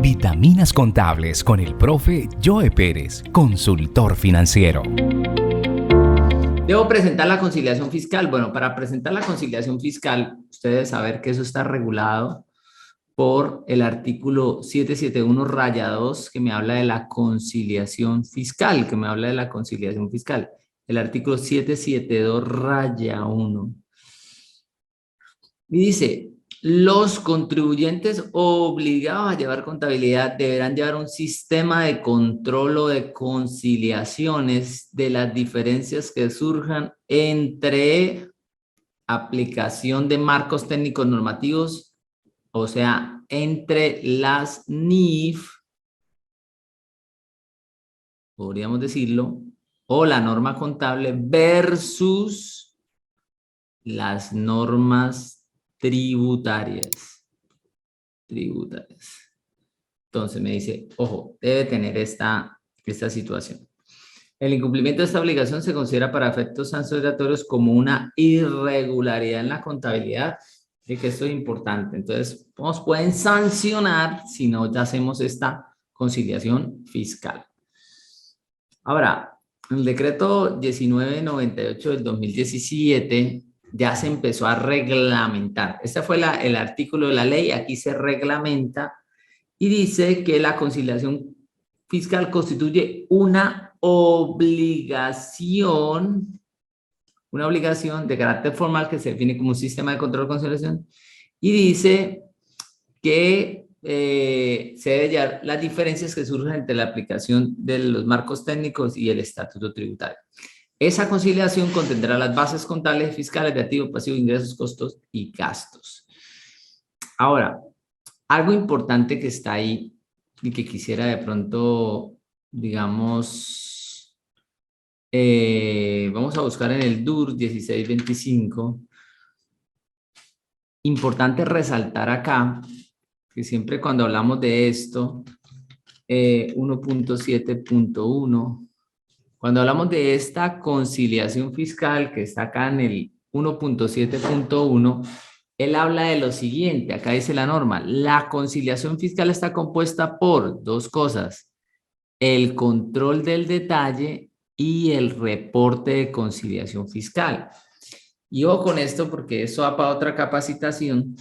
Vitaminas Contables con el profe Joe Pérez, consultor financiero. Debo presentar la conciliación fiscal. Bueno, para presentar la conciliación fiscal, ustedes deben saber que eso está regulado por el artículo 771-2, que me habla de la conciliación fiscal, El artículo 772-1. Y dice, los contribuyentes obligados a llevar contabilidad deberán llevar un sistema de control o de conciliaciones de las diferencias que surjan entre aplicación de marcos técnicos normativos, o sea, entre las NIF, podríamos decirlo, o la norma contable versus las normas tributarias. Entonces me dice, ojo, debe tener esta situación. El incumplimiento de esta obligación se considera para efectos sancionatorios como una irregularidad en la contabilidad. Así que esto es importante. Entonces, nos pueden sancionar si no ya hacemos esta conciliación fiscal. Ahora, el decreto 1998 del 2017 ya se empezó a reglamentar. Este fue el artículo de la ley, aquí se reglamenta y dice que la conciliación fiscal constituye una obligación de carácter formal que se define como un sistema de control de conciliación y dice que se debe hallar las diferencias que surgen entre la aplicación de los marcos técnicos y el estatuto tributario. Esa conciliación contendrá las bases contables y fiscales de activo, pasivo, ingresos, costos y gastos. Ahora, algo importante que está ahí y que quisiera de pronto, digamos, vamos a buscar en el DUR 1625. Importante resaltar acá que siempre cuando hablamos de esto, 1.7.1, cuando hablamos de esta conciliación fiscal que está acá en el 1.7.1, él habla de lo siguiente, acá dice la norma, la conciliación fiscal está compuesta por dos cosas, el control del detalle y el reporte de conciliación fiscal. Y ojo con esto porque eso va para otra capacitación,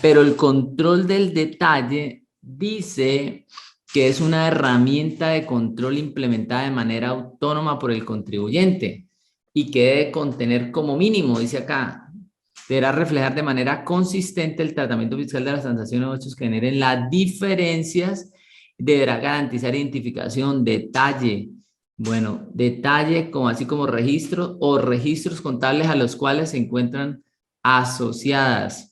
pero el control del detalle dice que es una herramienta de control implementada de manera autónoma por el contribuyente y que debe contener como mínimo, dice acá, deberá reflejar de manera consistente el tratamiento fiscal de las transacciones o hechos que generen las diferencias, deberá garantizar identificación, detalle, así como registros o registros contables a los cuales se encuentran asociadas.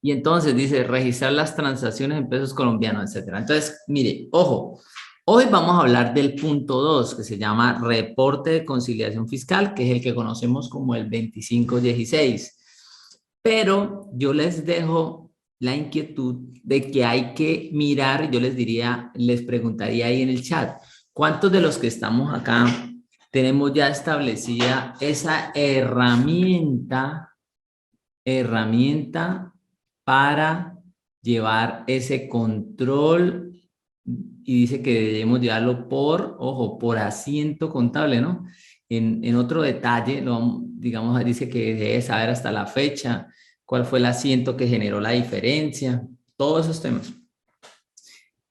Y entonces dice registrar las transacciones en pesos colombianos, etc. Entonces, mire, ojo, hoy vamos a hablar del punto 2 que se llama reporte de conciliación fiscal, que es el que conocemos como el 2516. Pero yo les dejo la inquietud de que hay que mirar, yo les preguntaría ahí en el chat, ¿cuántos de los que estamos acá tenemos ya establecida esa herramienta para llevar ese control? Y dice que debemos llevarlo por asiento contable, ¿no? En otro detalle, digamos, dice que debe saber hasta la fecha cuál fue el asiento que generó la diferencia, todos esos temas.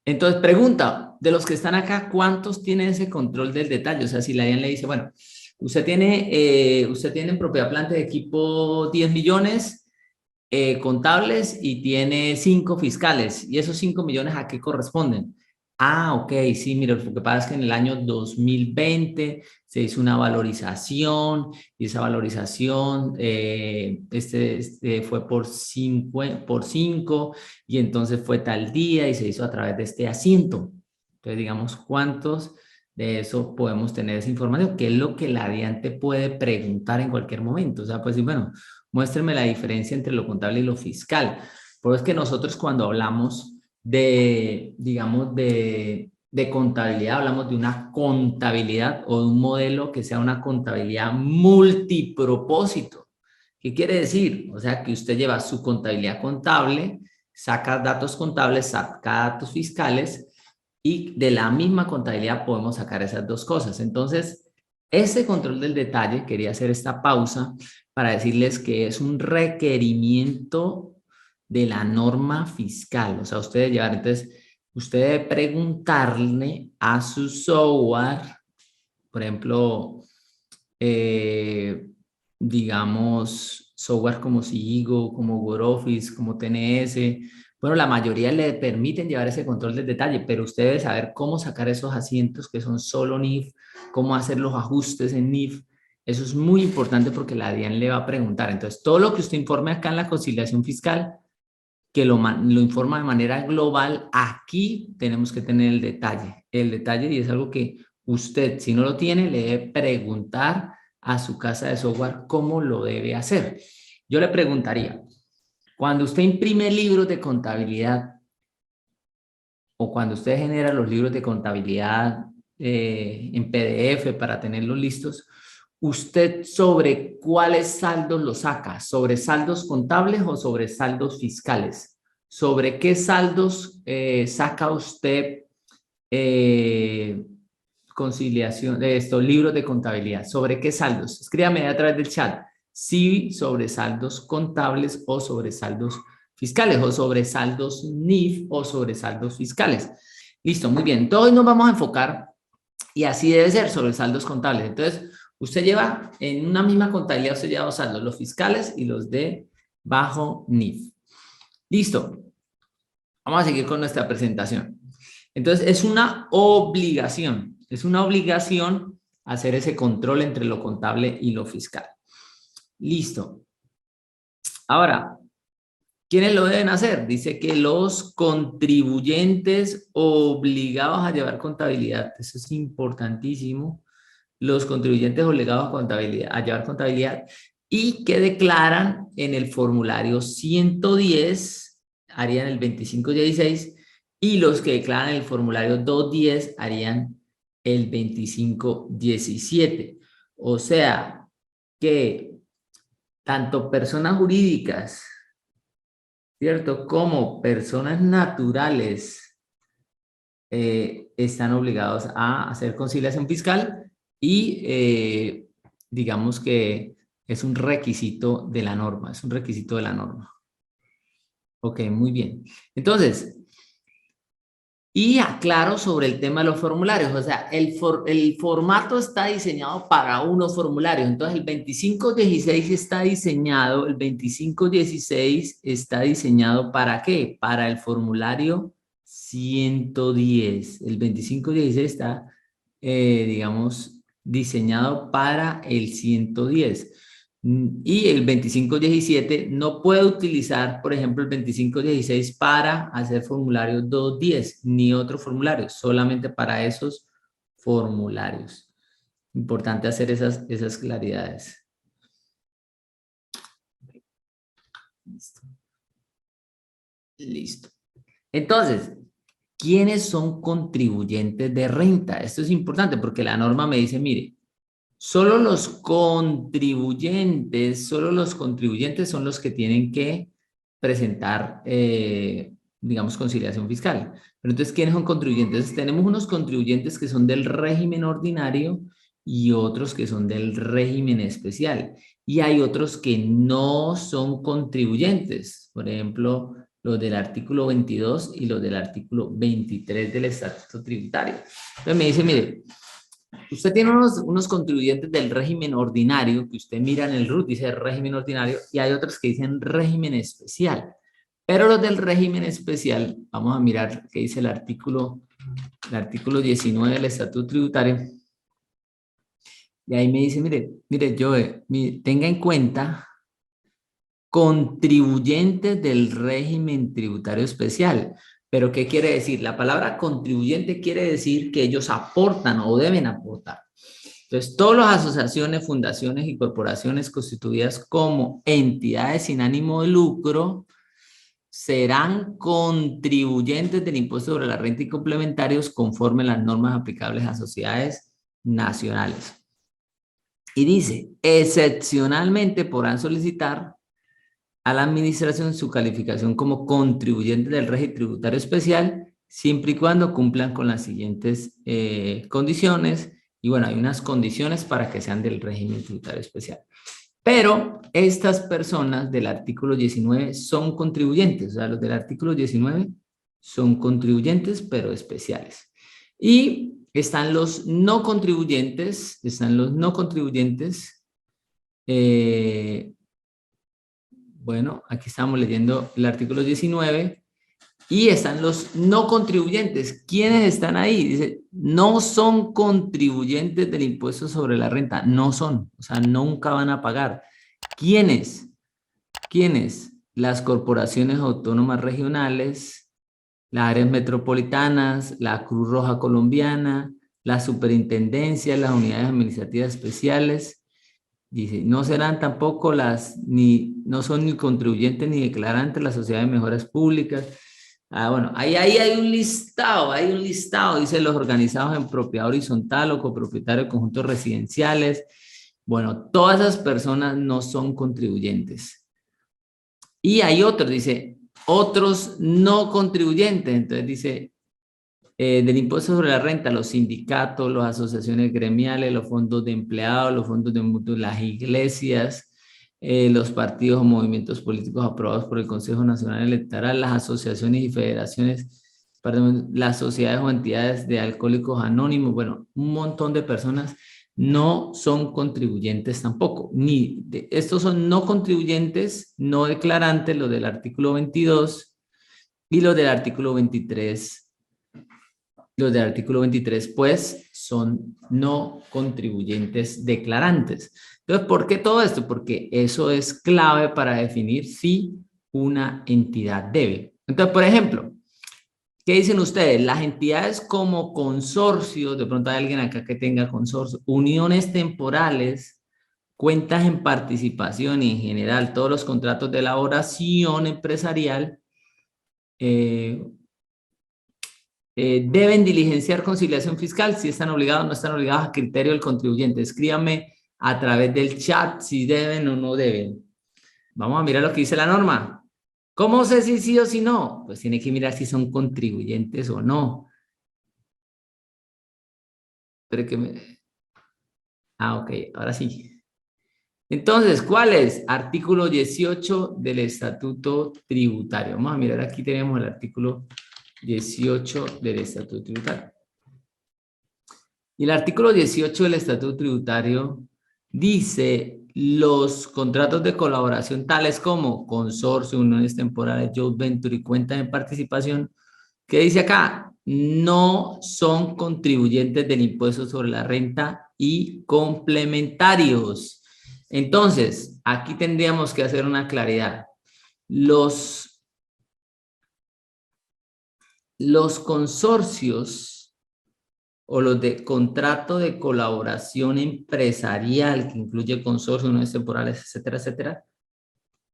Entonces, pregunta, de los que están acá, ¿cuántos tienen ese control del detalle? O sea, si la DIAN le dice, bueno, usted tiene en propiedad planta de equipo 10 millones contables y tiene 5 fiscales. ¿Y esos 5 millones a qué corresponden? Ah, ok, sí, mira, lo que pasa es que en el año 2020 se hizo una valorización y esa valorización fue por 5 y entonces fue tal día y se hizo a través de este asiento. Entonces, digamos, ¿cuántos de eso podemos tener esa información? ¿Qué es lo que la DIAN te puede preguntar en cualquier momento? O sea, pues sí, bueno, muéstrenme la diferencia entre lo contable y lo fiscal. Por eso es que nosotros cuando hablamos digamos, de contabilidad, hablamos de una contabilidad o de un modelo que sea una contabilidad multipropósito. ¿Qué quiere decir? O sea, que usted lleva su contabilidad contable, saca datos contables, saca datos fiscales y de la misma contabilidad podemos sacar esas dos cosas. Entonces, ese control del detalle, quería hacer esta pausa para decirles que es un requerimiento de la norma fiscal. O sea, ustedes llevar, entonces, usted debe preguntarle a su software, por ejemplo, digamos, software como Sigo, como Word Office, como TNS. Bueno, la mayoría le permiten llevar ese control del detalle, pero usted debe saber cómo sacar esos asientos que son solo NIF, cómo hacer los ajustes en NIF. Eso es muy importante porque la DIAN le va a preguntar. Entonces, todo lo que usted informe acá en la conciliación fiscal, que lo informa de manera global, aquí tenemos que tener el detalle, y es algo que usted, si no lo tiene, le debe preguntar a su casa de software cómo lo debe hacer. Yo le preguntaría, cuando usted imprime libros de contabilidad o cuando usted genera los libros de contabilidad en PDF para tenerlos listos, ¿usted sobre cuáles saldos los saca? ¿Sobre saldos contables o sobre saldos fiscales? ¿Sobre qué saldos saca usted conciliación de estos libros de contabilidad? ¿Sobre qué saldos? Escríbame a través del chat. Sí, sobre saldos contables o sobre saldos fiscales, o sobre saldos NIF o sobre saldos fiscales. Listo, muy bien. Entonces hoy nos vamos a enfocar, y así debe ser, sobre saldos contables. Entonces, usted lleva en una misma contabilidad, usted lleva dos saldos, los fiscales y los de bajo NIF. Listo. Vamos a seguir con nuestra presentación. Entonces, es una obligación hacer ese control entre lo contable y lo fiscal. Listo. Ahora, ¿quiénes lo deben hacer? Dice que los contribuyentes obligados a llevar contabilidad. Eso es importantísimo. Los contribuyentes obligados a llevar contabilidad y que declaran en el formulario 110, harían el 2516, y los que declaran en el formulario 210 harían el 2517. O sea, que tanto personas jurídicas, ¿cierto?, como personas naturales están obligados a hacer conciliación fiscal y digamos que es un requisito de la norma, es un requisito de la norma. Ok, muy bien. Entonces, y aclaro sobre el tema de los formularios, o sea, el formato está diseñado para unos formularios. Entonces, el 2516 está diseñado, el 2516 está diseñado ¿para qué? Para el formulario 110. El 2516 está, digamos, diseñado para el 110. Y el 2517 no puede utilizar, por ejemplo, el 2516 para hacer formulario 210, ni otro formulario, solamente para esos formularios. Importante hacer esas claridades. Listo. Listo. Entonces, ¿quiénes son contribuyentes de renta? Esto es importante porque la norma me dice, mire, solo los contribuyentes son los que tienen que presentar, digamos, conciliación fiscal. Pero entonces, ¿quiénes son contribuyentes? Entonces, tenemos unos contribuyentes que son del régimen ordinario y otros que son del régimen especial. Y hay otros que no son contribuyentes. Por ejemplo, los del artículo 22 y los del artículo 23 del Estatuto Tributario. Entonces me dice, mire, usted tiene unos contribuyentes del régimen ordinario, que usted mira en el RUT, dice régimen ordinario, y hay otros que dicen régimen especial. Pero los del régimen especial, vamos a mirar qué dice el artículo 19 del Estatuto Tributario. Y ahí me dice, mire, tenga en cuenta contribuyentes del régimen tributario especial. ¿Pero qué quiere decir? La palabra contribuyente quiere decir que ellos aportan o deben aportar. Entonces, todas las asociaciones, fundaciones y corporaciones constituidas como entidades sin ánimo de lucro serán contribuyentes del impuesto sobre la renta y complementarios conforme a las normas aplicables a sociedades nacionales. Y dice, excepcionalmente podrán solicitar a la administración su calificación como contribuyentes del régimen tributario especial, siempre y cuando cumplan con las siguientes condiciones. Y bueno, hay unas condiciones para que sean del régimen tributario especial. Pero estas personas del artículo 19 son contribuyentes, o sea, los del artículo 19 son contribuyentes, pero especiales. Y están los no contribuyentes, bueno, aquí estamos leyendo el artículo 19 y están los no contribuyentes. ¿Quiénes están ahí? Dice, no son contribuyentes del impuesto sobre la renta, no son, o sea, nunca van a pagar. ¿Quiénes? ¿Quiénes? Las corporaciones autónomas regionales, las áreas metropolitanas, la Cruz Roja Colombiana, las superintendencias, las unidades administrativas especiales. Dice, no serán tampoco no son ni contribuyentes ni declarantes las sociedades de mejoras públicas. Bueno, ahí hay un listado, dice los organizados en propiedad horizontal o copropietarios de conjuntos residenciales. Bueno, todas esas personas no son contribuyentes. Y hay otros, dice, otros no contribuyentes. Entonces dice, del impuesto sobre la renta, los sindicatos, las asociaciones gremiales, los fondos de empleados, los fondos de mutuos, las iglesias, los partidos o movimientos políticos aprobados por el Consejo Nacional Electoral, las asociaciones y federaciones, perdón, las sociedades o entidades de alcohólicos anónimos, bueno, un montón de personas no son contribuyentes tampoco. Estos son no contribuyentes, no declarantes, los del artículo 22 y los del artículo 23. Los del artículo 23, pues, son no contribuyentes declarantes. Entonces, ¿por qué todo esto? Porque eso es clave para definir si una entidad debe. Entonces, por ejemplo, ¿qué dicen ustedes? Las entidades como consorcios, de pronto hay alguien acá que tenga consorcio, uniones temporales, cuentas en participación y en general todos los contratos de elaboración empresarial, deben diligenciar conciliación fiscal, si están obligados o no están obligados a criterio del contribuyente. Escríbanme a través del chat si deben o no deben. Vamos a mirar lo que dice la norma. ¿Cómo sé si sí o si no? Pues tiene que mirar si son contribuyentes o no. Pero ok, ahora sí. Entonces, ¿cuál es? Artículo 18 del Estatuto Tributario. Vamos a mirar, aquí tenemos el artículo 18 del Estatuto Tributario. Y el artículo 18 del Estatuto Tributario dice los contratos de colaboración tales como consorcio, uniones temporales, joint venture y cuentas de participación, ¿qué dice acá? No son contribuyentes del impuesto sobre la renta y complementarios. Entonces, aquí tendríamos que hacer una claridad. Los consorcios o los de contrato de colaboración empresarial, que incluye consorcios, uniones temporales, etcétera, etcétera,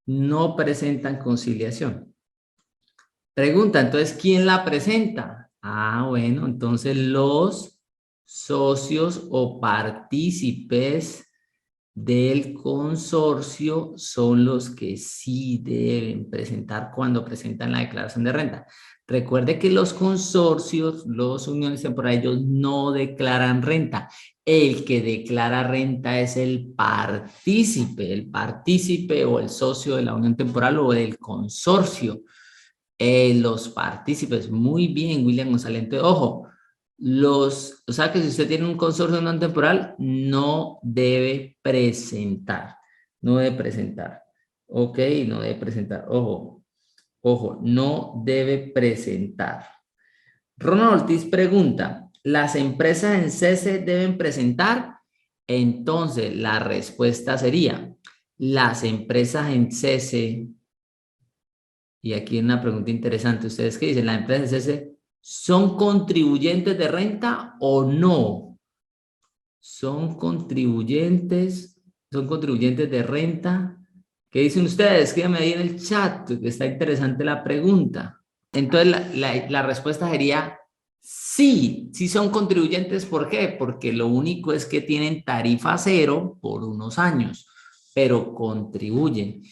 no presentan conciliación. Pregunta, entonces, ¿quién la presenta? Bueno, entonces los socios o partícipes del consorcio son los que sí deben presentar cuando presentan la declaración de renta. Recuerde que los consorcios, los uniones temporales, ellos no declaran renta. El que declara renta es el partícipe o el socio de la unión temporal o del consorcio. Los partícipes, muy bien, William González. Entonces, ojo, o sea que si usted tiene un consorcio no temporal, no debe presentar. No debe presentar. Ok, no debe presentar. Ojo, no debe presentar. Ronald Ortiz pregunta, ¿las empresas en cese deben presentar? Entonces, la respuesta sería, las empresas en cese, y aquí hay una pregunta interesante, ¿ustedes qué dicen? ¿Las empresas en cese son contribuyentes de renta o no? ¿Son contribuyentes de renta? ¿Qué dicen ustedes? Escríbanme ahí en el chat, que está interesante la pregunta. Entonces, la respuesta sería sí, sí son contribuyentes. ¿Por qué? Porque lo único es que tienen tarifa cero por unos años, pero contribuyen.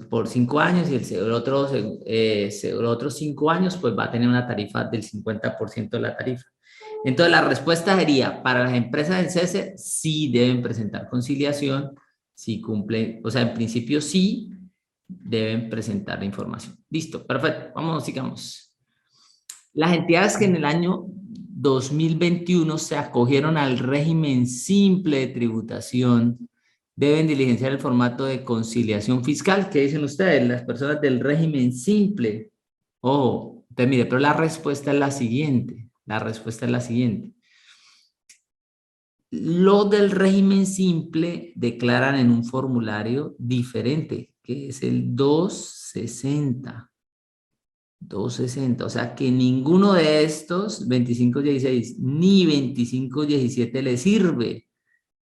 por 5 años y el otro 5 años pues va a tener una tarifa del 50% de la tarifa. Entonces la respuesta sería, para las empresas del cese sí deben presentar conciliación, si cumplen, o sea, en principio sí deben presentar la información. Listo, perfecto, vamos, sigamos. Las entidades que en el año 2021 se acogieron al régimen simple de tributación deben diligenciar el formato de conciliación fiscal. ¿Qué dicen ustedes? Las personas del régimen simple. Oh, entonces mire, pero la respuesta es la siguiente. La respuesta es la siguiente. Los del régimen simple declaran en un formulario diferente, que es el 260. 260, o sea que ninguno de estos 2516 ni 2517 les sirve,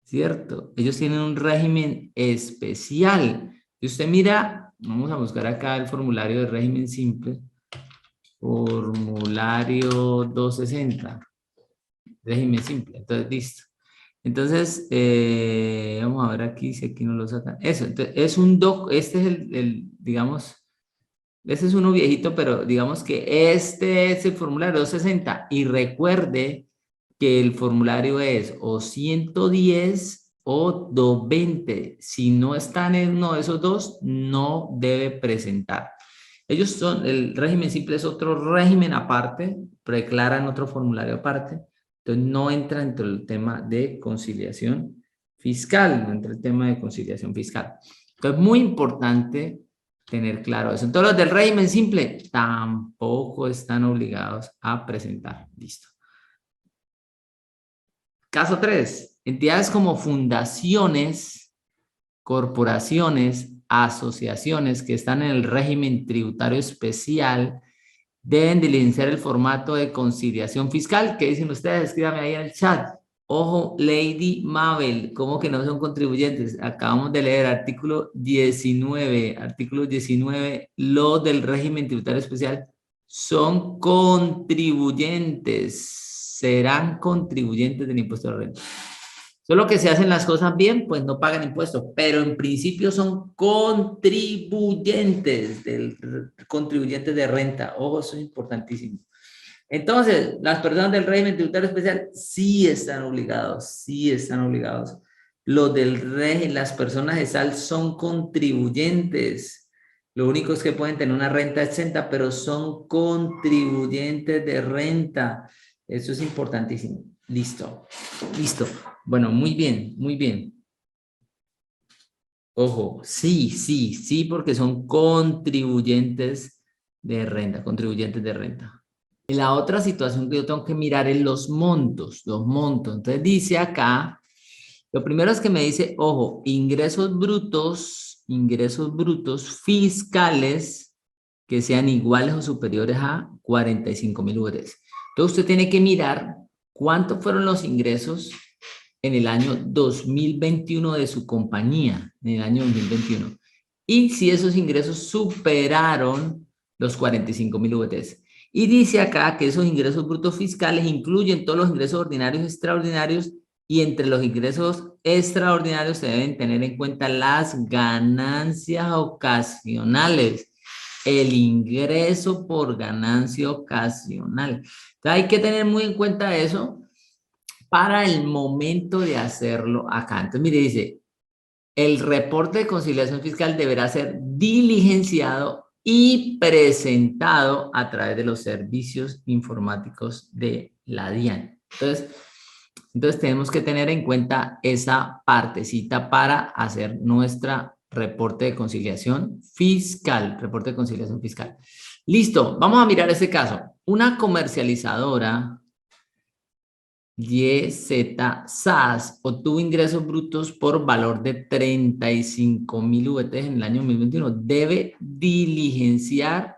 ¿cierto? Ellos tienen un régimen especial. Y usted mira, vamos a buscar acá el formulario de régimen simple, formulario 260, régimen simple, entonces listo. Entonces, vamos a ver aquí si aquí no lo sacan. Eso, entonces, es un este es digamos, este es uno viejito, pero digamos que este es el formulario 260. Y recuerde que el formulario es o 110 o 220. Si no están en uno de esos dos, no debe presentar. Ellos son, el régimen simple es otro régimen aparte, declaran otro formulario aparte. Entonces no entra dentro del tema de conciliación fiscal, no entra el tema de conciliación fiscal. Entonces muy importante tener claro eso. Entonces los del régimen simple tampoco están obligados a presentar. Listo. Caso 3. Entidades como fundaciones, corporaciones, asociaciones que están en el régimen tributario especial deben diligenciar el formato de conciliación fiscal. ¿Qué dicen ustedes? Escríbame ahí en el chat. Ojo, Lady Mabel, ¿cómo que no son contribuyentes? Acabamos de leer artículo 19. Artículo 19, los del régimen tributario especial son contribuyentes. Serán contribuyentes del impuesto de la renta. Solo que si hacen las cosas bien, pues no pagan impuestos, pero en principio son contribuyentes, contribuyentes de renta. Ojo, eso es importantísimo. Entonces, las personas del régimen tributario especial sí están obligados, sí están obligados. Los del régimen, las personas de SAL son contribuyentes. Lo único es que pueden tener una renta exenta, pero son contribuyentes de renta. Eso es importantísimo. Listo, listo. Bueno, muy bien, muy bien. Ojo, sí, sí, sí, porque son contribuyentes de renta, contribuyentes de renta. Y la otra situación que yo tengo que mirar es los montos, los montos. Entonces dice acá, lo primero es que me dice, ojo, ingresos brutos fiscales que sean iguales o superiores a 45.000 URs. Entonces usted tiene que mirar cuántos fueron los ingresos en el año 2021 de su compañía, en el año 2021. Y si esos ingresos superaron los 45.000 VTs. Y dice acá que esos ingresos brutos fiscales incluyen todos los ingresos ordinarios y extraordinarios, y entre los ingresos extraordinarios se deben tener en cuenta las ganancias ocasionales, el ingreso por ganancia ocasional. Entonces hay que tener muy en cuenta eso para el momento de hacerlo acá. Entonces, mire, dice, el reporte de conciliación fiscal deberá ser diligenciado y presentado a través de los servicios informáticos de la DIAN. Entonces tenemos que tener en cuenta esa partecita para hacer nuestra reporte de conciliación fiscal. Reporte de conciliación fiscal. Listo, vamos a mirar este caso. Una comercializadora YZ SAS obtuvo ingresos brutos por valor de 35.000 VTs en el año 2021. Debe diligenciar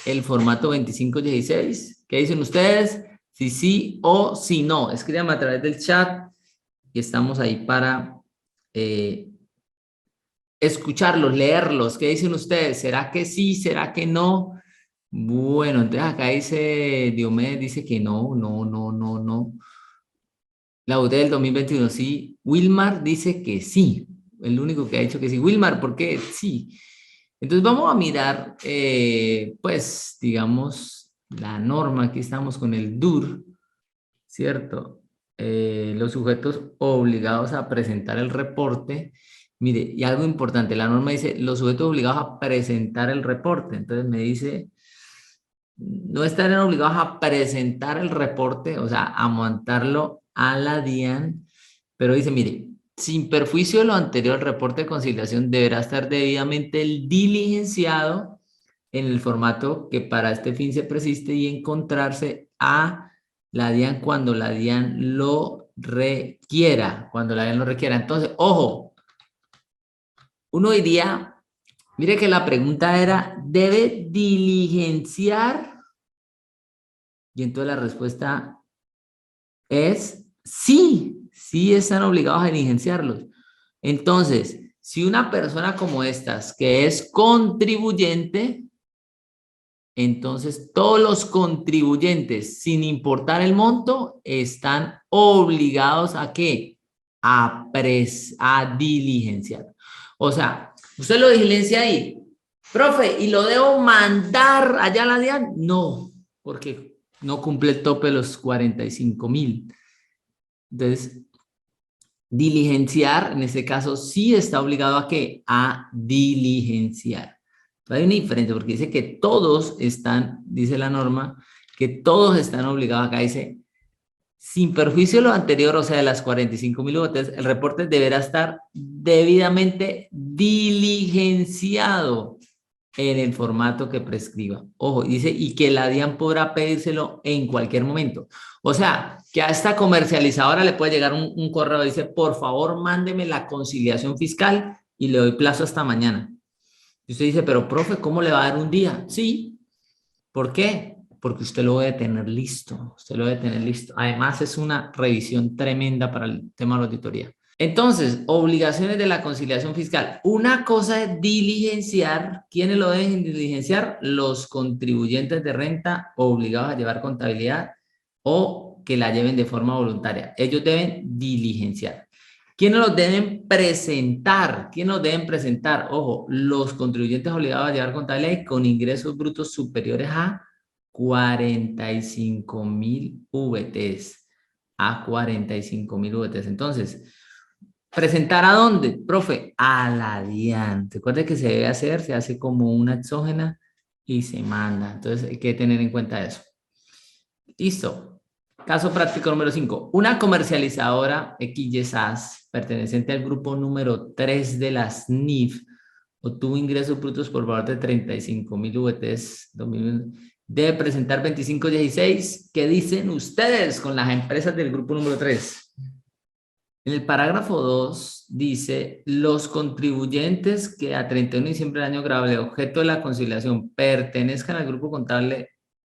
el formato 2516. ¿Qué dicen ustedes? Si sí o si no. Escríbanme a través del chat y estamos ahí para escucharlos, leerlos. ¿Qué dicen ustedes? ¿Será que sí? ¿Será que no? Bueno, entonces acá dice Diomedes, dice que no, no, no, no, no. La UT del 2021, sí. Wilmar dice que sí. El único que ha dicho que sí. Wilmar, ¿por qué? Sí. Entonces vamos a mirar, pues, digamos, la norma. Aquí estamos con el DUR, ¿cierto? Los sujetos obligados a presentar el reporte. Mire, y algo importante, la norma dice los sujetos obligados a presentar el reporte. Entonces me dice, no estarían obligados a presentar el reporte, o sea, a montarlo a la DIAN, pero dice, mire, sin perjuicio de lo anterior, el reporte de conciliación deberá estar debidamente diligenciado en el formato que para este fin se persiste y encontrarse a la DIAN cuando la DIAN lo requiera, cuando la DIAN lo requiera. Entonces, ojo, uno diría, mire que la pregunta era, ¿debe diligenciar? Y entonces la respuesta es sí, sí están obligados a diligenciarlos. Entonces, si una persona como estas, que es contribuyente, entonces todos los contribuyentes, sin importar el monto, están obligados a ¿qué? A diligenciar. O sea, usted lo diligencia ahí. Profe, ¿y lo debo mandar allá a la DIAN? No, porque no cumple el tope de los 45.000. Entonces, diligenciar, en este caso, sí está obligado a ¿qué? A diligenciar. Pero hay una diferencia porque dice que todos están, dice la norma, que todos están obligados. Acá dice, sin perjuicio de lo anterior, o sea, de las 45.000 UTs, el reporte deberá estar debidamente diligenciado en el formato que prescriba. Ojo, dice, y que la DIAN podrá pedírselo en cualquier momento. O sea, que a esta comercializadora le puede llegar un correo, dice, por favor, mándeme la conciliación fiscal y le doy plazo hasta mañana. Y usted dice, pero profe, ¿cómo le va a dar un día? Sí. ¿Por qué? Porque usted lo debe tener listo. Usted lo debe tener listo. Además, es una revisión tremenda para el tema de la auditoría. Entonces, obligaciones de la conciliación fiscal. Una cosa es diligenciar. ¿Quiénes lo deben diligenciar? Los contribuyentes de renta obligados a llevar contabilidad o que la lleven de forma voluntaria. Ellos deben diligenciar. ¿Quiénes los deben presentar? ¿Quiénes los deben presentar? Ojo, los contribuyentes obligados a llevar contabilidad con ingresos brutos superiores a 45.000 VTs. A 45.000 VTs. Entonces, ¿presentar a dónde? Profe, a la DIAN. Recuerde que se debe hacer, se hace como una exógena y se manda. Entonces hay que tener en cuenta eso. Listo. Caso práctico número 5. Una comercializadora XYSAS perteneciente al grupo número 3 de las NIF obtuvo ingresos brutos por valor de 35.000 VTs. Debe presentar 2516. ¿Qué dicen ustedes con las empresas del grupo número 3? En el parágrafo 2 dice, los contribuyentes que a 31 de diciembre del año grabable objeto de la conciliación pertenezcan al grupo contable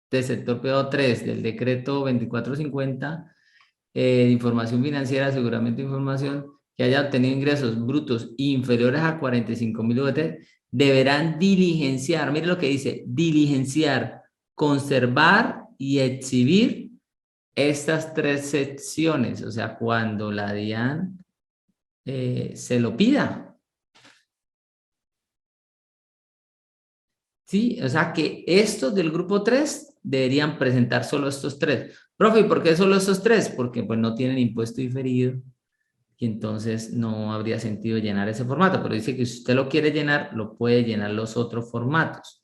del sector PO3 del decreto 2450 de información financiera, aseguramiento de información, que haya obtenido ingresos brutos inferiores a 45.000 UT, deberán diligenciar, mire lo que dice, diligenciar, conservar y exhibir estas tres secciones, o sea, cuando la DIAN se lo pida. Sí, o sea que estos del grupo 3 deberían presentar solo estos tres. Profe, ¿y por qué solo estos tres? Porque pues no tienen impuesto diferido y entonces no habría sentido llenar ese formato, pero dice que si usted lo quiere llenar, lo puede llenar los otros formatos.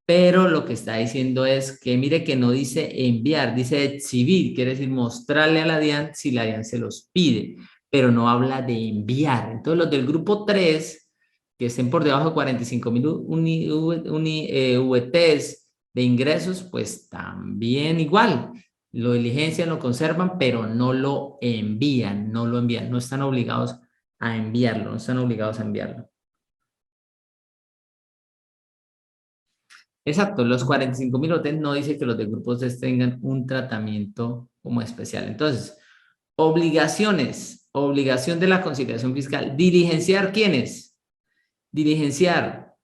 Pero lo que está diciendo es que mire que no dice enviar, dice exhibir, quiere decir mostrarle a la DIAN si la DIAN se los pide, pero no habla de enviar. Entonces los del grupo 3, que estén por debajo de 45.000 VTs de ingresos, pues también igual, lo diligencian, lo conservan, pero no lo envían, no están obligados a enviarlo, no están obligados a enviarlo. Exacto, los 45.000 hoteles no dice que los de grupos 3 tengan un tratamiento como especial. Entonces, obligaciones, obligación de la conciliación fiscal. ¿Diligenciar quiénes? Diligenciar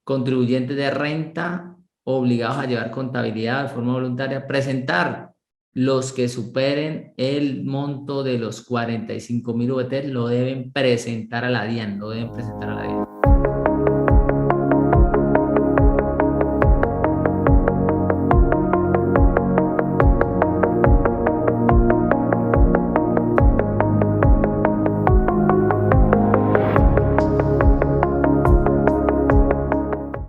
contribuyentes de renta obligados a llevar contabilidad de forma voluntaria. Presentar los que superen el monto de los 45.000 VT lo deben presentar a la DIAN, lo deben presentar a la DIAN.